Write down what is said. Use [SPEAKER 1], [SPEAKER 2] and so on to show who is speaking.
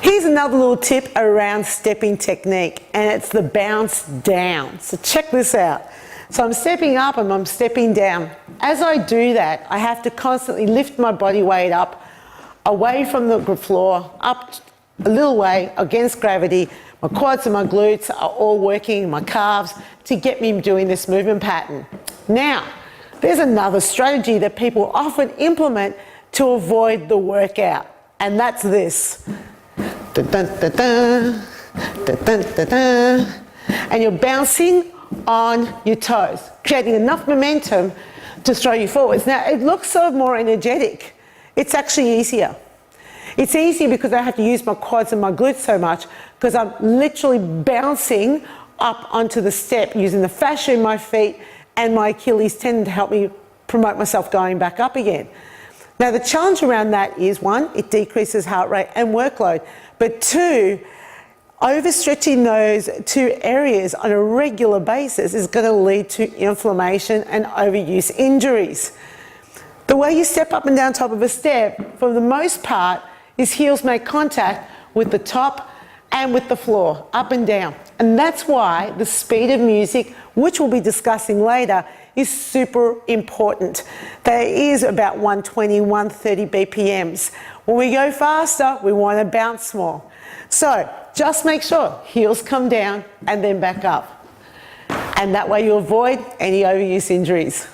[SPEAKER 1] Here's another little tip around stepping technique, and it's the bounce down. So check this out. So I'm stepping up and I'm stepping down. As I do that, I have to constantly lift my body weight up, away from the floor, up a little way against gravity. My quads and my glutes are all working, my calves, to get me doing this movement pattern. Now, there's another strategy that people often implement to avoid the workout, and that's this. Dun, dun, dun, dun, dun, dun, dun, dun. And you're bouncing on your toes, creating enough momentum to throw you forwards. Now, it looks so more energetic. It's actually easier. It's easier because I have to use my quads and my glutes so much, because I'm literally bouncing up onto the step using the fascia in my feet and my Achilles tendon to help me promote myself going back up again. Now, the challenge around that is, one, it decreases heart rate and workload, but two, overstretching those two areas on a regular basis is going to lead to inflammation and overuse injuries. The way you step up and down top of a step, for the most part, is heels make contact with the top and with the floor, up and down. And that's why the speed of music, which we'll be discussing later, is super important. There is about 120, 130 BPMs. When we go faster, we want to bounce more. So just make sure heels come down and then back up. And that way you avoid any overuse injuries.